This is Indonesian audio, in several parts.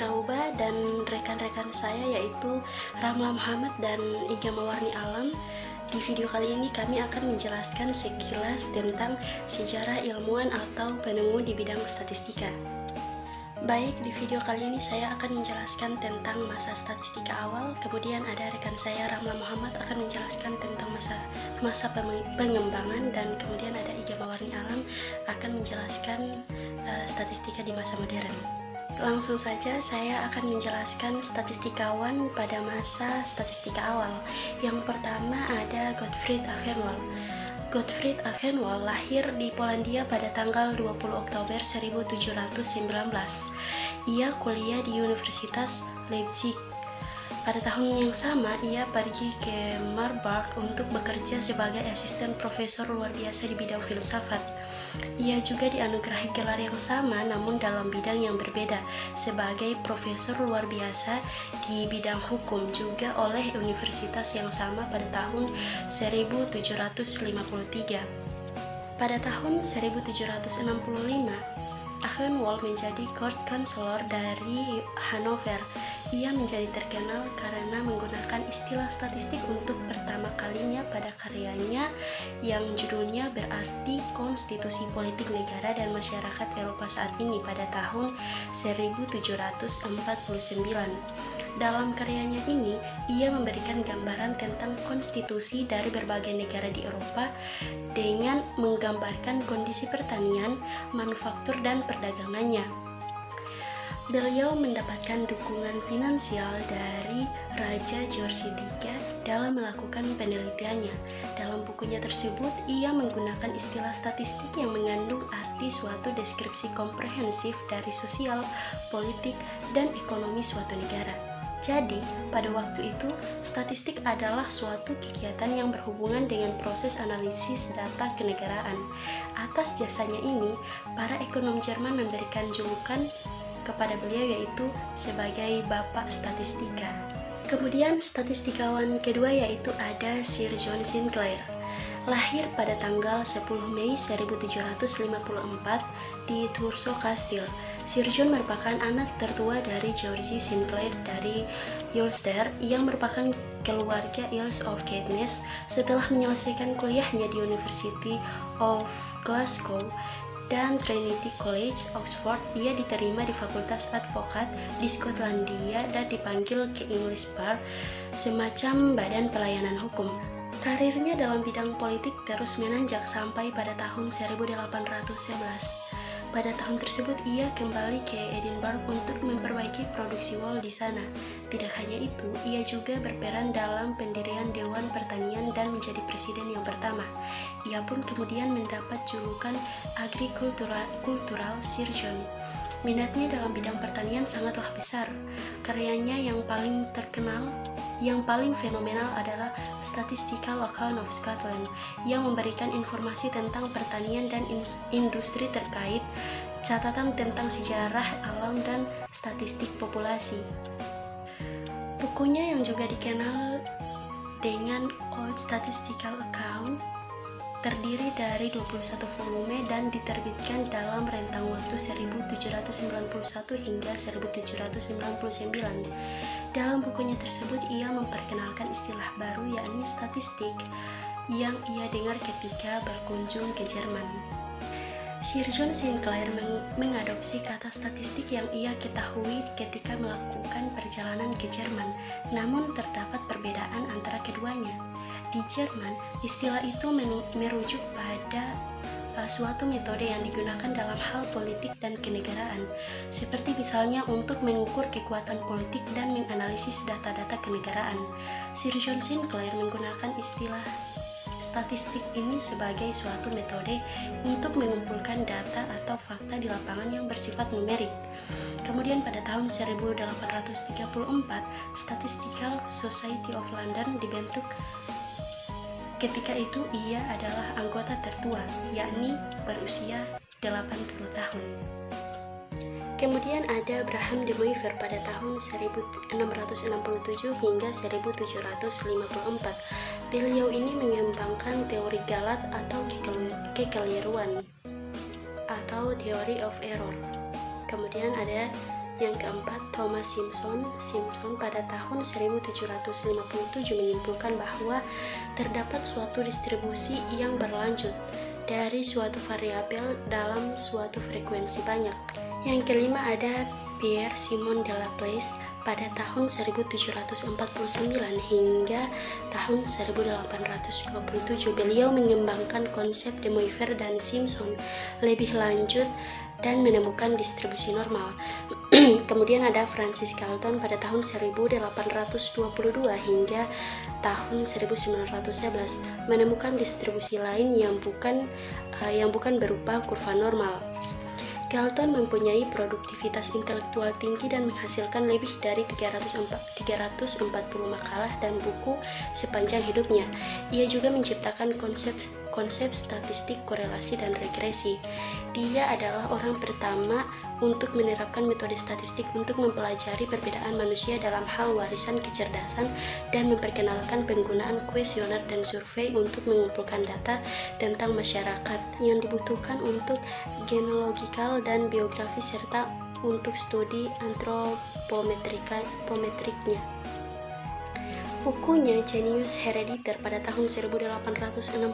Firauba dan rekan-rekan saya yaitu Ramla Muhammad dan Iga Mawarni Alam. Di video kali ini kami akan menjelaskan sekilas tentang sejarah ilmuwan atau penemu di bidang statistika. Baik, di video kali ini saya akan menjelaskan tentang masa statistika awal, kemudian ada rekan saya Ramla Muhammad akan menjelaskan tentang masa pengembangan, dan kemudian ada Iga Mawarni Alam akan menjelaskan statistika di masa modern. Langsung saja saya akan menjelaskan statistikawan pada masa statistika awal. Yang pertama ada Gottfried Achenwald. Gottfried Achenwald lahir di Polandia pada tanggal 20 Oktober 1719. Ia kuliah di Universitas Leipzig. Pada tahun yang sama, ia pergi ke Marburg untuk bekerja sebagai asisten profesor luar biasa di bidang filsafat. Ia juga dianugerahi gelar yang sama namun dalam bidang yang berbeda sebagai profesor luar biasa di bidang hukum juga oleh universitas yang sama pada tahun 1753. Pada tahun 1765, Achenwald menjadi court counselor dari Hanover. Ia menjadi terkenal karena menggunakan istilah statistik untuk pertama kalinya pada karyanya yang judulnya berarti Konstitusi Politik Negara dan Masyarakat Eropa saat ini pada tahun 1749. Dalam karyanya ini, ia memberikan gambaran tentang konstitusi dari berbagai negara di Eropa dengan menggambarkan kondisi pertanian, manufaktur, dan perdagangannya. Beliau mendapatkan dukungan finansial dari Raja George III dalam melakukan penelitiannya. Dalam bukunya tersebut, ia menggunakan istilah statistik yang mengandung arti suatu deskripsi komprehensif dari sosial, politik, dan ekonomi suatu negara. Jadi, pada waktu itu, statistik adalah suatu kegiatan yang berhubungan dengan proses analisis data kenegaraan. Atas jasanya ini, para ekonom Jerman memberikan julukan kepada beliau yaitu sebagai Bapak Statistika. Kemudian statistikawan kedua yaitu ada Sir John Sinclair. Lahir pada tanggal 10 Mei 1754 di Thurso Castle. Sir John merupakan anak tertua dari George Sinclair dari Ulster yang merupakan keluarga Earls of Caithness. Setelah menyelesaikan kuliahnya di University of Glasgow dan Trinity College, Oxford, ia diterima di Fakultas Advokat di Skotlandia dan dipanggil ke English Bar, semacam badan pelayanan hukum. Karirnya dalam bidang politik terus menanjak sampai pada tahun 1811. Pada tahun tersebut ia kembali ke Edinburgh untuk memperbaiki produksi wol di sana. Tidak hanya itu, ia juga berperan dalam pendirian Dewan Pertanian dan menjadi presiden yang pertama. Ia pun kemudian mendapat julukan Agricultural Sir John. Minatnya dalam bidang pertanian sangatlah besar. Karyanya yang paling terkenal, yang paling fenomenal adalah Statistical Account of Scotland yang memberikan informasi tentang pertanian dan industri terkait, catatan tentang sejarah alam dan statistik populasi. Bukunya yang juga dikenal dengan Old Statistical Account terdiri dari 21 volume dan diterbitkan dalam rentang waktu 1791 hingga 1799. Dalam bukunya tersebut ia memperkenalkan istilah baru yakni statistik yang ia dengar ketika berkunjung ke Jerman. Sir John Sinclair mengadopsi kata statistik yang ia ketahui ketika melakukan perjalanan ke Jerman, namun terdapat perbedaan antara keduanya. Di Jerman, istilah itu merujuk pada suatu metode yang digunakan dalam hal politik dan kenegaraan, seperti misalnya untuk mengukur kekuatan politik dan menganalisis data-data kenegaraan. Sir John Sinclair menggunakan istilah statistik ini sebagai suatu metode untuk mengumpulkan data atau fakta di lapangan yang bersifat numerik. Kemudian pada tahun 1834, Statistical Society of London dibentuk. Ketika itu ia adalah anggota tertua, yakni berusia 80 tahun. Kemudian ada Abraham de Moivre pada tahun 1667 hingga 1754. Beliau ini mengembangkan teori galat atau kekeliruan atau theory of error. Kemudian ada Yang keempat, Thomas Simpson. Simpson pada tahun 1757 menyimpulkan bahwa terdapat suatu distribusi yang berlanjut dari suatu variabel dalam suatu frekuensi banyak. Yang kelima ada Pierre Simon de Laplace pada tahun 1749 hingga tahun 1827. Beliau mengembangkan konsep de Moivre dan Simpson lebih lanjut dan menemukan distribusi normal. Kemudian ada Francis Galton pada tahun 1822 hingga tahun 1911 menemukan distribusi lain yang bukan berupa kurva normal. Galton mempunyai produktivitas intelektual tinggi dan menghasilkan lebih dari 340 makalah dan buku sepanjang hidupnya. Ia juga menciptakan konsep statistik korelasi dan regresi. Dia adalah orang pertama untuk menerapkan metode statistik untuk mempelajari perbedaan manusia dalam hal warisan kecerdasan dan memperkenalkan penggunaan kuesioner dan survei untuk mengumpulkan data tentang masyarakat yang dibutuhkan untuk genealogikal dan biografi serta untuk studi antropometriknya. Bukunya Genius Herediter pada tahun 1869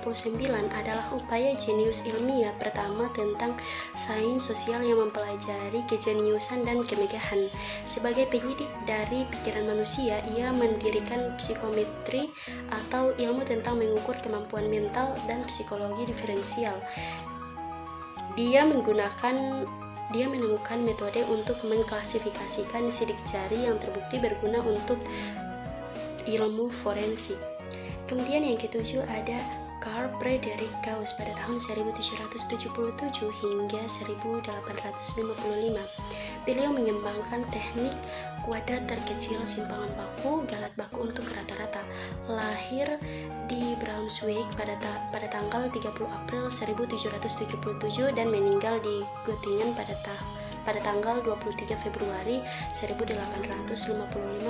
adalah upaya jenius ilmiah pertama tentang sains sosial yang mempelajari kejeniusan dan kemegahan. Sebagai penyidik dari pikiran manusia, ia mendirikan psikometri atau ilmu tentang mengukur kemampuan mental dan psikologi diferensial. Dia menemukan metode untuk mengklasifikasikan sidik jari yang terbukti berguna untuk ilmu forensik. Kemudian yang ketujuh ada Carl Friedrich Gauss pada tahun 1777 hingga 1855. Beliau mengembangkan teknik kuadrat terkecil simpangan baku, galat baku untuk rata-rata. Lahir di Brunswick pada tanggal 30 April 1777 dan meninggal di Göttingen pada tanggal 23 Februari 1855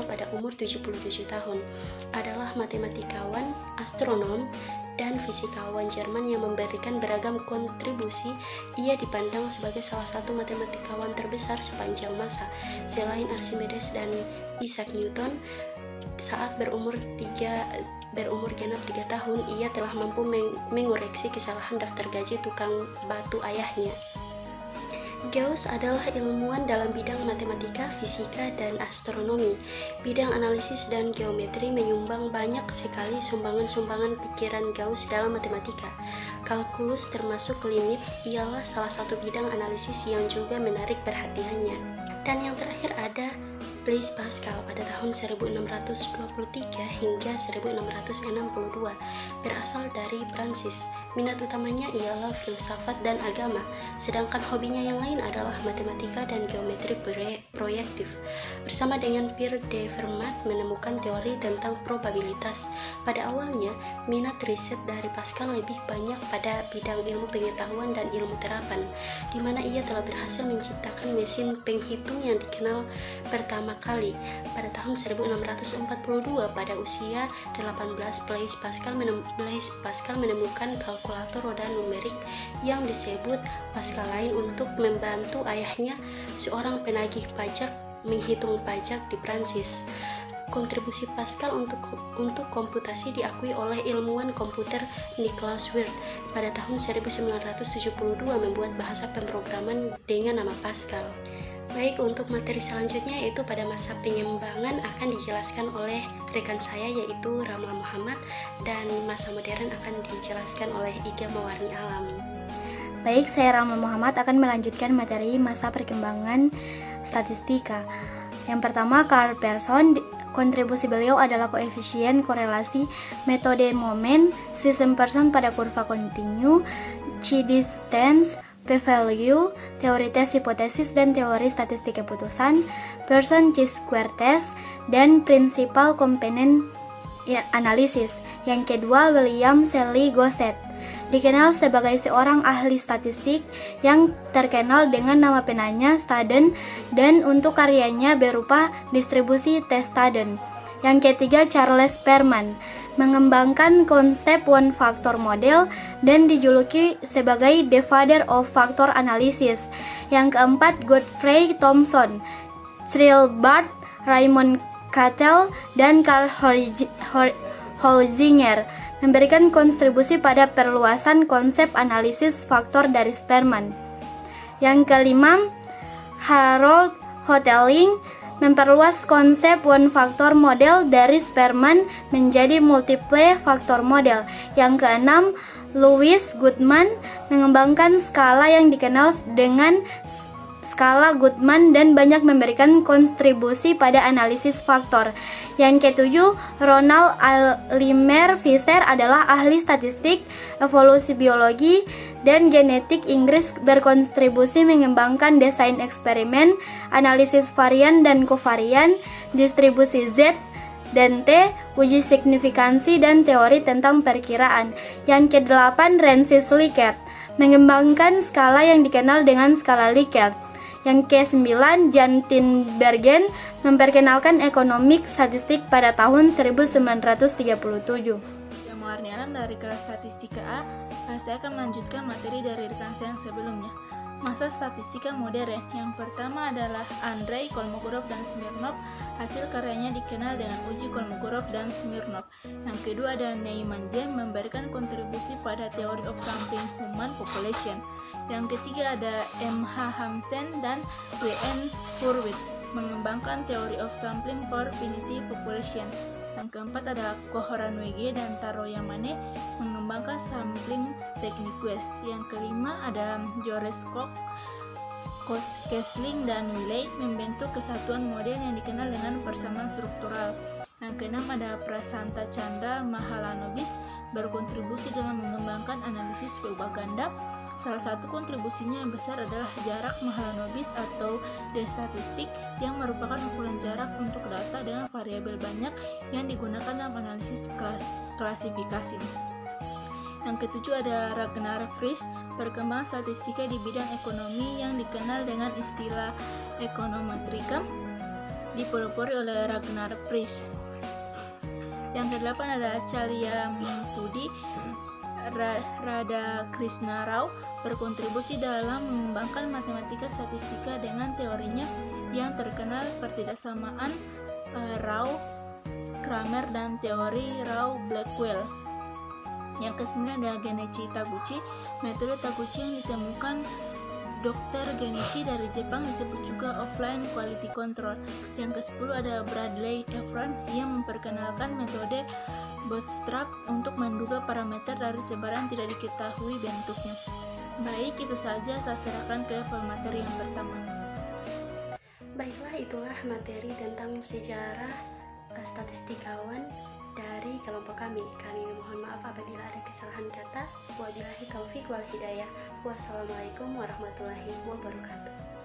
pada umur 77 tahun. Adalah matematikawan, astronom, dan fisikawan Jerman yang memberikan beragam kontribusi. Ia dipandang sebagai salah satu matematikawan terbesar sepanjang masa. Selain Archimedes dan Isaac Newton, saat berumur genap 3 tahun, ia telah mampu mengoreksi kesalahan daftar gaji tukang batu ayahnya. Gauss adalah ilmuwan dalam bidang matematika, fisika, dan astronomi. Bidang analisis dan geometri menyumbang banyak sekali sumbangan-sumbangan pikiran Gauss dalam matematika. Kalkulus termasuk limit ialah salah satu bidang analisis yang juga menarik perhatiannya. Dan yang terakhir ada Blaise Pascal pada tahun 1623 hingga 1662, berasal dari Prancis. Minat utamanya ialah filsafat dan agama, sedangkan hobinya yang lain adalah matematika dan geometri proyektif. Bersama dengan Pierre de Fermat menemukan teori tentang probabilitas. Pada awalnya, minat riset dari Pascal lebih banyak pada bidang ilmu pengetahuan dan ilmu terapan, di mana ia telah berhasil menciptakan mesin penghitung yang dikenal pertama kali pada tahun 1642. Pada usia 18, Blaise Pascal menemukan kalkulator roda numerik yang disebut Pascaline untuk membantu ayahnya, seorang penagih pajak, menghitung pajak di Prancis. Kontribusi Pascal untuk komputasi diakui oleh ilmuwan komputer Nicholas Wirth pada tahun 1972 membuat bahasa pemrograman dengan nama Pascal. Baik, untuk materi selanjutnya yaitu pada masa pengembangan akan dijelaskan oleh rekan saya yaitu Ramla Muhammad, dan masa modern akan dijelaskan oleh Iga Mawarni Alam. Baik, saya Ramla Muhammad akan melanjutkan materi masa perkembangan statistika. Yang pertama, Carl Pearson. Kontribusi beliau adalah koefisien korelasi, metode moment, sistem Pearson pada kurva kontinu, chi-distance, p-value, teori tes hipotesis dan teori statistik keputusan, Pearson chi-square test, dan principal component analysis. Yang kedua, William Shelley Gosset. Dikenal sebagai seorang ahli statistik yang terkenal dengan nama penanya Staden dan untuk karyanya berupa distribusi tes Staden. Yang ketiga, Charles Perman mengembangkan konsep one factor model dan dijuluki sebagai the father of factor analysis. Yang keempat, Godfrey Thomson. Shrilbart, Raymond Cattell, dan Carl Holzinger memberikan kontribusi pada perluasan konsep analisis faktor dari Spearman. Yang kelima, Harold Hotelling memperluas konsep one factor model dari Spearman menjadi multiple factor model. Yang keenam, Louis Goodman mengembangkan skala yang dikenal dengan skala Goodman dan banyak memberikan kontribusi pada analisis faktor. Yang ketujuh, Ronald Allimer Fisher adalah ahli statistik, evolusi biologi, dan genetik Inggris, berkontribusi mengembangkan desain eksperimen, analisis varian dan kovarian, distribusi Z dan T, uji signifikansi, dan teori tentang perkiraan. Yang kedelapan, Francis Likert mengembangkan skala yang dikenal dengan skala Likert. Yang ke-9, Jan Tinbergen memperkenalkan ekonomik statistik pada tahun 1937. Yang mewarnai alam dari kelas statistika A, saya akan melanjutkan materi dari rekan saya yang sebelumnya. Masa statistika modern. Yang pertama adalah Andrei Kolmogorov dan Smirnov. Hasil karyanya dikenal dengan uji Kolmogorov dan Smirnov. Yang kedua ada Neyman Jem memberikan kontribusi pada Theory of Sampling Human Population. Yang ketiga ada M.H. Hansen dan W.N. Hurwitz mengembangkan Theory of Sampling for Finite Population. Yang keempat ada Kohoran W.G. dan Taro Yamane mengembangkan Sampling Techniques. Yang kelima ada Joris Koch, Kessling, dan Willey membentuk kesatuan model yang dikenal dengan persamaan struktural. Yang keenam ada Prasanta Chandra Mahalanobis berkontribusi dalam mengembangkan analisis propaganda. Salah satu kontribusinya yang besar adalah jarak Mahalanobis atau D-statistik yang merupakan ukuran jarak untuk data dengan variabel banyak yang digunakan dalam analisis klasifikasi. Yang ketujuh ada Ragnar Frisch, perkembangan statistika di bidang ekonomi yang dikenal dengan istilah ekonometrika, dipelopori oleh Ragnar Frisch. Yang kedelapan ada Chalya Mukudi Radhakrishna Rao berkontribusi dalam mengembangkan matematika statistika dengan teorinya yang terkenal pertidaksamaan Rao, Kramer, dan teori Rao-Blackwell. Yang kesembilan ada Genichi Taguchi. Metode Taguchi yang ditemukan Dr. Genichi dari Jepang disebut juga offline quality control. Yang ke-10 ada Bradley Efron yang memperkenalkan metode bootstrap untuk menduga parameter dari sebaran tidak diketahui bentuknya. Baik, itu saja saya serahkan ke pemateri yang pertama. Baiklah, itulah materi tentang sejarah statistikawan dari kelompok kami. Kami mohon maaf apabila ada kesalahan kata. Wabillahi taufiq wal hidayah. Wassalamualaikum warahmatullahi wabarakatuh.